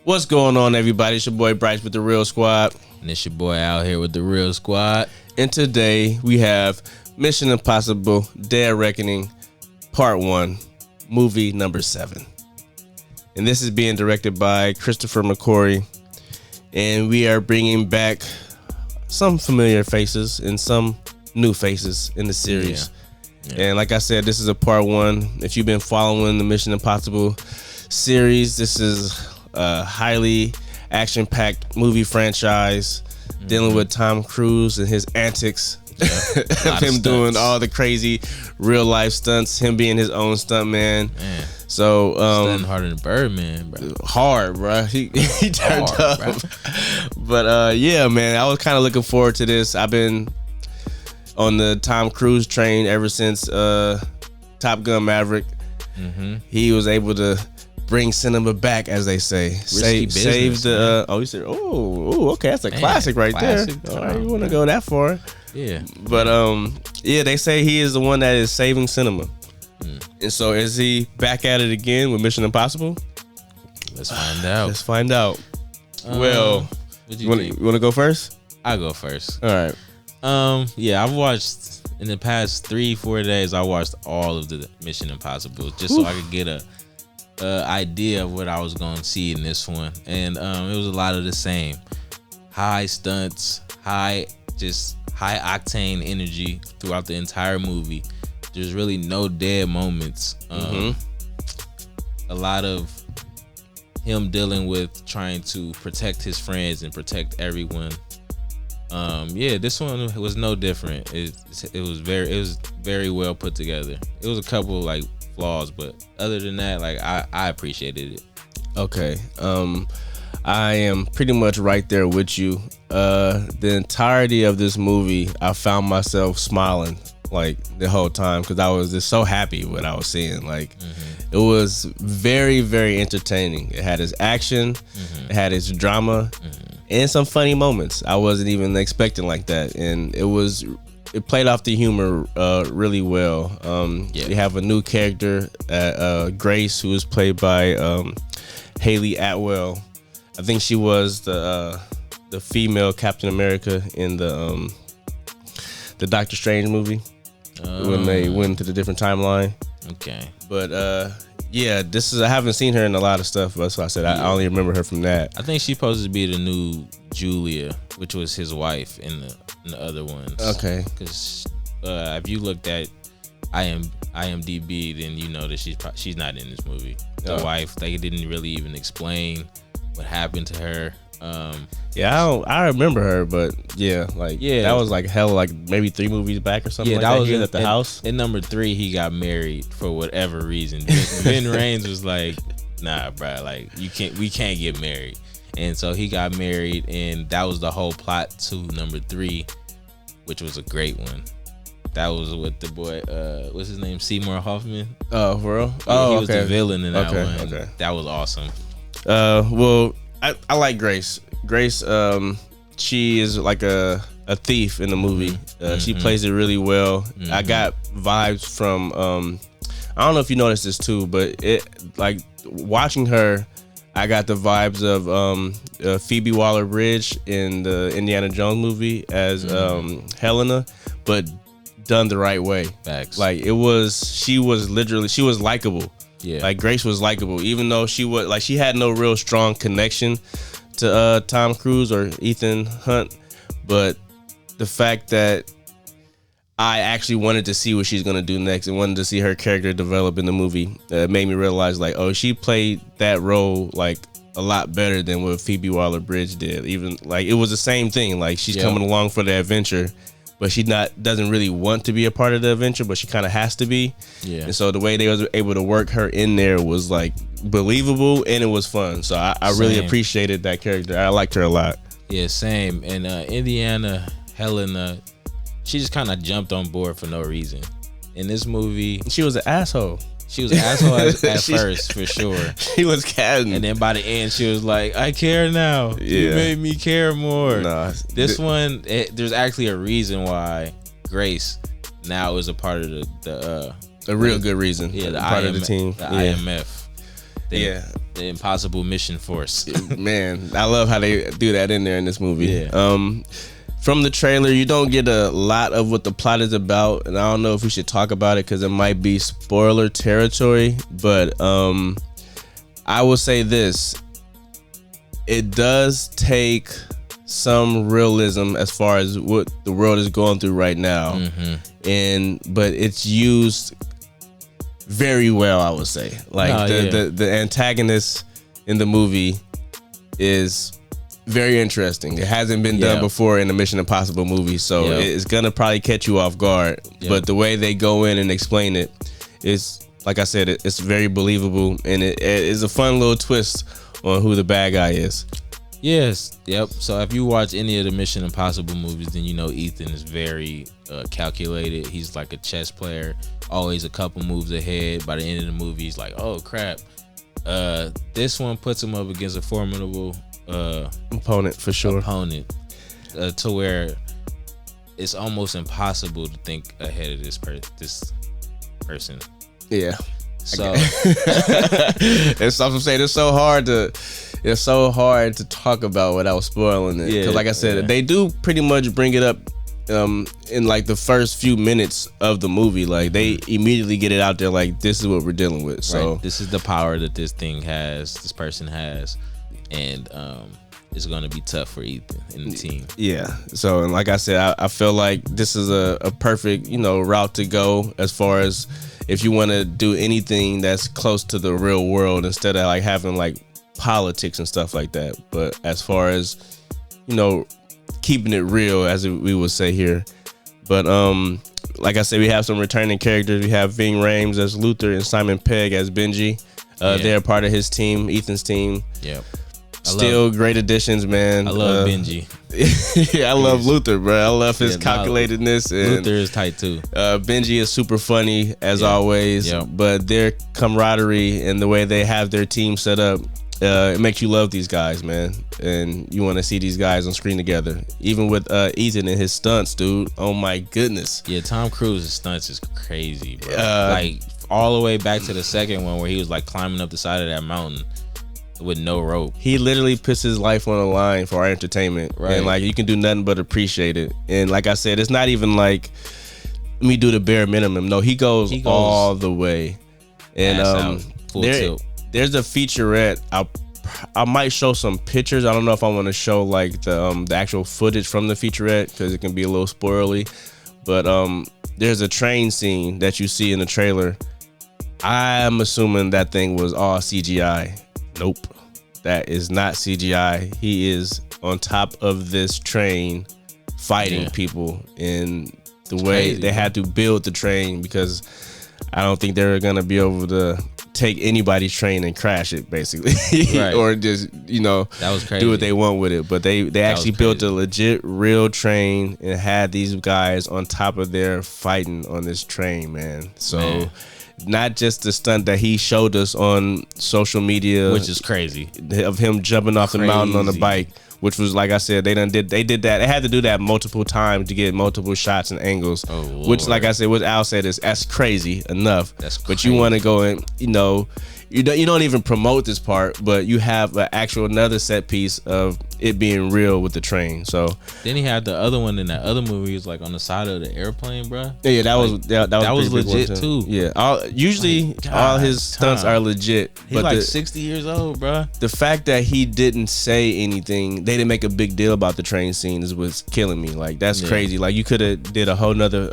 What's going on, everybody? It's your boy Bryce with the Real Squad. And it's your boy out here with the Real Squad. And today we have Mission Impossible Dead Reckoning Part 1, movie number 7. And this is being directed by Christopher McQuarrie. And we are bringing back some familiar faces and some new faces in the series. Yeah. And like I said, this is a Part 1. If you've been following the Mission Impossible series, this is a highly action-packed movie franchise dealing with Tom Cruise and his antics. Of him doing all the crazy real-life stunts, him being his own stunt man. So stunting harder than Birdman, bro. Hard, bro. He turned up. Bro. But yeah, man, I was kind of looking forward to this. I've been on the Tom Cruise train ever since Top Gun Maverick. He was able to bring cinema back, as they say. Save the okay, that's a classic right there. All right, you want to go that far? Yeah. But yeah, they say he is the one that is saving cinema. And so is he back at it again with Mission Impossible? Let's find out. Let's find out. Well, you want to go first? I'll go first. All right. Yeah, I've watched in the past 3-4 days. I watched all of the Mission Impossible just so I could get a idea of what I was going to see in this one, and it was a lot of the same. High stunts, high octane energy throughout the entire movie. There's really no dead moments. A lot of him dealing with trying to protect his friends and protect everyone. Yeah, this one was no different. It was very well put together. It was a couple like flaws, but other than that, like I appreciated it. Okay. I am pretty much right there with you. The entirety of this movie, I found myself smiling like the whole time because I was just so happy with what I was seeing. Like it was very, very entertaining. It had its action, it had its drama, and some funny moments I wasn't even expecting like that. And it played off the humor really well. You have a new character, Grace, who is played by Haley Atwell. I think she was the female Captain America in the Doctor Strange movie when they went to the different timeline. Okay, but yeah, I haven't seen her in a lot of stuff. That's why I said I only remember her from that. I think she's supposed to be the new Julia, which was his wife in the other ones. Okay, because if you looked at IMDb, then you know that she's not in this movie. The wife, they didn't really even explain what happened to her. I remember her, but that was like hell, like maybe 3 movies back or something. That was at the house. In number 3, he got married for whatever reason. Vin Rames was like, "Nah, bro, like we can't get married," and so he got married, and that was the whole plot to number 3, which was a great one. That was with the boy, what's his name, Seymour Hoffman. Oh, for real? Yeah, he was the villain in that one. Okay, that was awesome. Well, I like Grace. Grace, she is like a thief in the movie. She plays it really well. I got vibes from I don't know if you noticed this too, but it like watching her, I got the vibes of Phoebe Waller-Bridge in the Indiana Jones movie as Helena, but done the right way. Facts. Like she was likable. Yeah. Like Grace was likable, even though she had no real strong connection to Tom Cruise or Ethan Hunt, but the fact that I actually wanted to see what she's gonna do next and wanted to see her character develop in the movie made me realize like, oh, she played that role like a lot better than what Phoebe Waller-Bridge did. Even like it was the same thing. Like she's coming along for the adventure, but she doesn't really want to be a part of the adventure, but she kind of has to be. Yeah. And so the way they was able to work her in there was like believable, and it was fun. So I really appreciated that character. I liked her a lot. Yeah, same. And Indiana Helena, she just kind of jumped on board for no reason. In this movie, she was an asshole. She was an asshole at first, for sure. She was catting. And then by the end, she was like, I care now. Yeah. You made me care more. Nah, this one, there's actually a reason why Grace now is a part of a real good reason. Yeah, the part of the team. The IMF. The Impossible Mission Force. Man, I love how they do that in there in this movie. Yeah. From the trailer, you don't get a lot of what the plot is about, and I don't know if we should talk about it because it might be spoiler territory. But I will say this: it does take some realism as far as what the world is going through right now, but it's used very well, I would say. Like the antagonist in the movie is very interesting. It hasn't been done before in a Mission Impossible movie, so it's gonna probably catch you off guard. But the way they go in and explain it is, like I said, it's very believable, and it is a fun little twist on who the bad guy is. Yes. Yep. So if you watch any of the Mission Impossible movies, then you know Ethan is very calculated. He's like a chess player, always a couple moves ahead. By the end of the movie, he's like, oh crap. This one puts him up against a formidable opponent for sure. To where it's almost impossible to think ahead of this person. Yeah. So it's what I'm saying. It's so hard to talk about without spoiling it. Because like I said, they do pretty much bring it up in like the first few minutes of the movie. Like they immediately get it out there. Like, this is what we're dealing with. So this is the power that this person has, and it's gonna be tough for Ethan and the team. Yeah. So, and like I said, I feel like this is a perfect route to go as far as if you want to do anything that's close to the real world instead of like having like politics and stuff like that. But as far as keeping it real, as we would say here. But like I said, we have some returning characters. We have Ving Rhames as Luther and Simon Pegg as Benji. They're part of his team, Ethan's team. Yep. Still great additions, man. I love Benji. Yeah, I love Luther, bro. I love his calculatedness. And Luther is tight too. Benji is super funny as always. Yep. But their camaraderie and the way they have their team set up, it makes you love these guys, man. And you want to see these guys on screen together. Even with Ethan and his stunts, dude. Oh my goodness. Yeah, Tom Cruise's stunts is crazy, bro. Like all the way back to the second one where he was like climbing up the side of that mountain with no rope. He literally puts his life on the line for our entertainment. Right. And like you can do nothing but appreciate it. And like I said, it's not even like let me do the bare minimum. No, he goes all the way. And there's a featurette. I might show some pictures. I don't know if I want to show like the actual footage from the featurette because it can be a little spoilery. But there's a train scene that you see in the trailer. I'm assuming that thing was all CGI. Nope, that is not CGI. He is on top of this train fighting people, and the way they had to build the train because I don't think they were gonna be able to take anybody's train and crash it, basically, or just that was crazy. Do what they want with it. But they actually built a legit real train and had these guys on top of there fighting on this train, man. So. Not just the stunt that he showed us on social media, which is crazy, of him jumping off the mountain on the bike, which was, like I said, they did that. They had to do that multiple times to get multiple shots and angles, which, like I said, what Al said is that's crazy enough. That's crazy. But you want to go and you don't even promote this part, but you have an actual another set piece of it being real with the train. So then he had the other one in that other movie. He was like on the side of the airplane, bro. Yeah, that was legit too. Yeah, usually all his stunts are legit. He's like 60 years old, bro. The fact that he didn't say anything, they didn't make a big deal about the train scene is what's killing me. Like that's crazy. Like you could have did a whole nother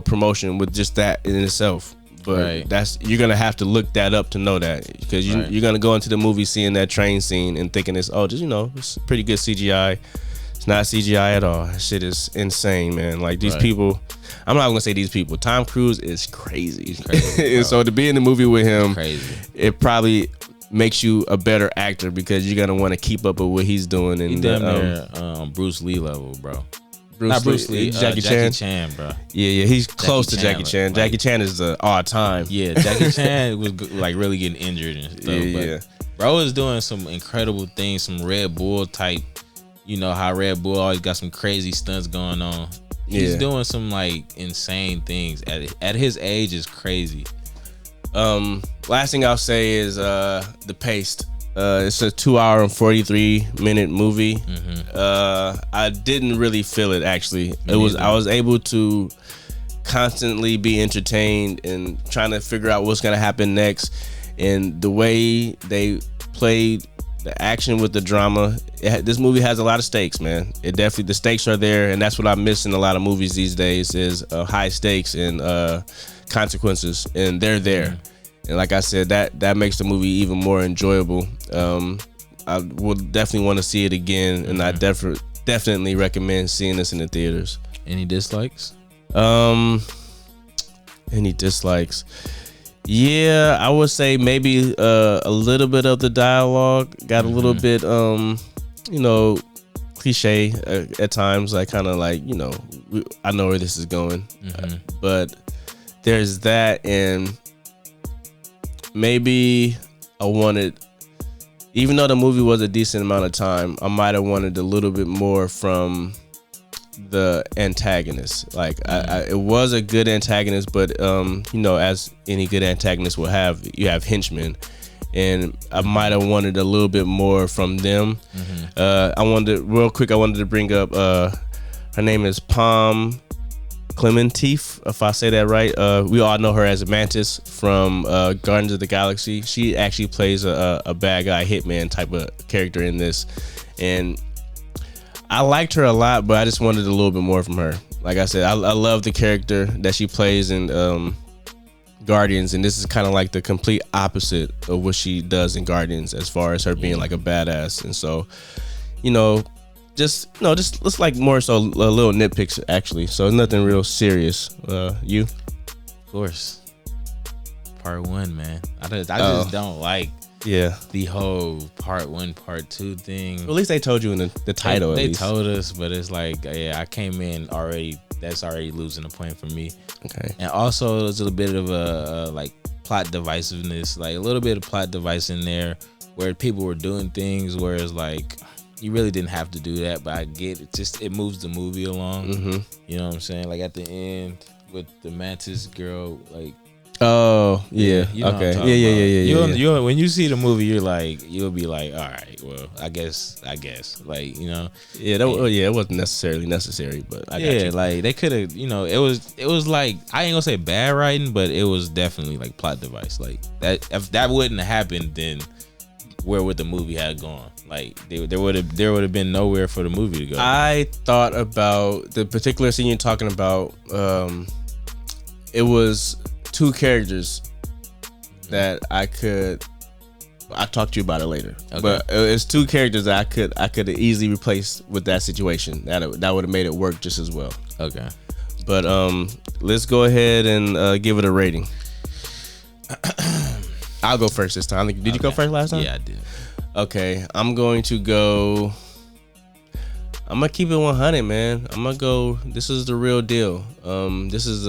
promotion with just that in itself. But you're gonna have to look that up to know that because you're gonna go into the movie seeing that train scene and thinking it's it's pretty good CGI. It's not CGI at all. That shit is insane, man. Like these people, I'm not gonna say these people. Tom Cruise is crazy. He's crazy. And so to be in the movie with him, it probably makes you a better actor because you're gonna want to keep up with what he's doing. And he damn Bruce Lee level, bro. Bruce Lee, Jackie Chan, bro. Yeah, he's close to Jackie Chan. Jackie Chan is the all time. Yeah, Jackie Chan was like really getting injured and stuff. But bro is doing some incredible things, some Red Bull type. You know how Red Bull always got some crazy stunts going on. He's doing some like insane things at his age is crazy. Last thing I'll say is the pace. It's a 2 hour and 43-minute movie. I didn't really feel it actually. I was able to constantly be entertained and trying to figure out what's gonna happen next, and the way they played the action with the drama. This movie has a lot of stakes, man. It definitely, the stakes are there, and that's what I miss in a lot of movies these days is high stakes and consequences, and they're there. And like I said, that makes the movie even more enjoyable. I would definitely want to see it again, and I definitely recommend seeing this in the theaters. Any dislikes? Any dislikes? Yeah, I would say maybe a little bit of the dialogue got a little bit, cliche at times. Like kind of like, I know where this is going, but there's that, and maybe I wanted, even though the movie was a decent amount of time, I might have wanted a little bit more from the antagonist. Like it was a good antagonist, but as any good antagonist will have, you have henchmen, and I might have wanted a little bit more from them. I wanted to bring up her name is Palm Clementif, if I say that right. We all know her as Mantis from Guardians of the Galaxy. She actually plays a bad guy hitman type of character in this, and I liked her a lot, but I just wanted a little bit more from her. Like I said, I love the character that she plays in Guardians, and this is kind of like the complete opposite of what she does in Guardians, as far as her being like a badass. And so, just let's like more so a little nitpicks actually. So nothing real serious. You? Of course. Part 1, man. I just don't like the whole part 1, part 2 thing. Well, at least they told you in the title. They told us, but it's like, I came in already. That's already losing a point for me. Okay. And also, there's a bit of a like plot divisiveness, like a little bit of plot device in there, where people were doing things where it's like, you really didn't have to do that, but I get it. Just it moves the movie along. You know what I'm saying? Like at the end with the Mantis girl, like. Oh yeah. You know okay. Yeah. Yeah. When you see the movie, you'll be like, all right, well, I guess, like, Yeah. It wasn't necessarily necessary, but I got you. Like they could have, it was like, I ain't gonna say bad writing, but it was definitely like plot device. Like that, if that wouldn't have happened, then where would the movie have gone? Like there would have been nowhere for the movie to go. I thought about the particular scene you're talking about. It was 2 characters that I'll talk to you about it later. Okay. But it's 2 characters that I could easily replace with that situation. That would have made it work just as well. Okay. But let's go ahead and give it a rating. I'll go first this time. Did you go first last time? Yeah, I did. Okay, I'm going to keep it 100, man. I'm gonna go. This is the real deal. This is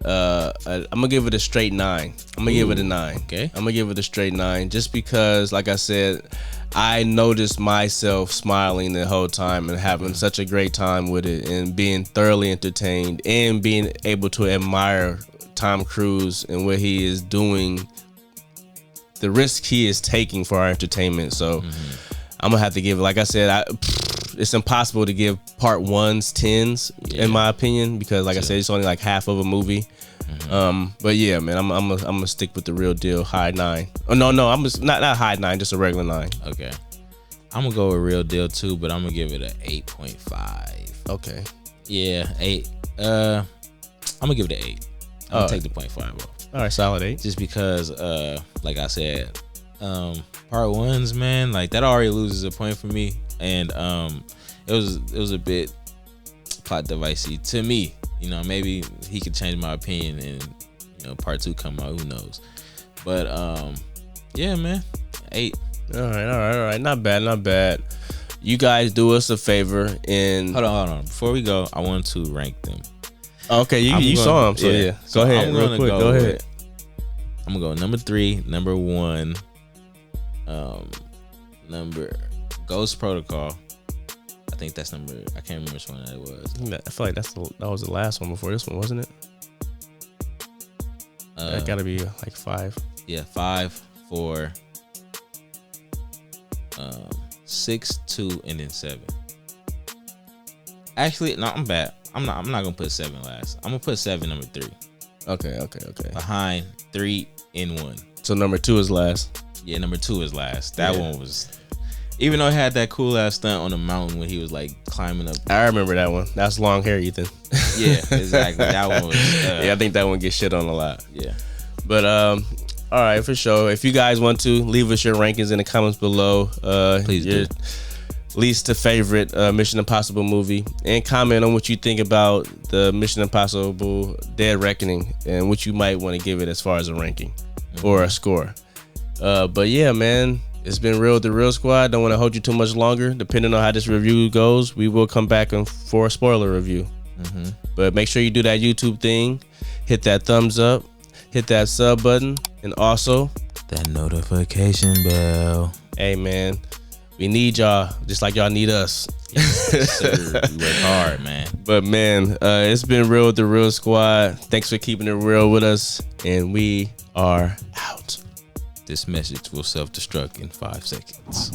I'm gonna give it a straight 9. I'm gonna give it a 9. Okay. I'm gonna give it a straight 9, just because, like I said, I noticed myself smiling the whole time and having such a great time with it, and being thoroughly entertained, and being able to admire Tom Cruise and what he is doing, the risk he is taking for our entertainment. So I'm gonna have to give it, like I said, it's impossible to give part 1s 10s in my opinion, because like I said, it's only like half of a movie. But yeah, man, I'm gonna stick with the real deal, high 9. Oh no, I'm just not high 9, just a regular 9. Okay. I'm gonna go with real deal too, but I'm gonna give it an 8.5. Okay. Yeah, 8. I'm gonna give it an 8. I'm gonna take the 0.5 off. All right, solid 8. Just because, like I said, part 1s, man, like that already loses a point for me, and it was a bit plot devicey to me. Maybe he could change my opinion, and part 2 come out. Who knows? But yeah, man, 8. All right. Not bad. You guys do us a favor and hold on. Before we go, I want to rank them. Okay, you saw them, so yeah. Go ahead, real quick. Go ahead. I'm gonna go number 3, number 1, number Ghost Protocol. I think that's number. I can't remember which one that was. I feel like that was the last one before this one, wasn't it? That gotta be like 5. Yeah, 5, 4, 6, 2, and then 7. Actually, no, I'm bad. I'm not gonna put 7 last. I'm gonna put 7 number 3. Okay. Behind 3 and 1. So number 2 is last. Yeah, number 2 is last. That one was, even though it had that cool ass stunt on the mountain when he was like climbing up. I remember that one. That's long hair, Ethan. Yeah, exactly. That one was. Yeah, I think that one gets shit on a lot. Yeah. But all right, for sure. If you guys want to, leave us your rankings in the comments below. Please your do. Least to favorite Mission Impossible movie, and comment on what you think about the Mission Impossible Dead Reckoning and what you might want to give it as far as a ranking or a score. But yeah, man, it's been real. The Real Squad. Don't want to hold you too much longer. Depending on how this review goes, we will come back for a spoiler review. But make sure you do that YouTube thing, hit that thumbs up, hit that sub button, and also that notification bell. Hey man, we need y'all just like y'all need us. Yes, sir. We work hard, man. But man, it's been real with the Real Squad. Thanks for keeping it real with us, and we are out. This message will self-destruct in 5 seconds.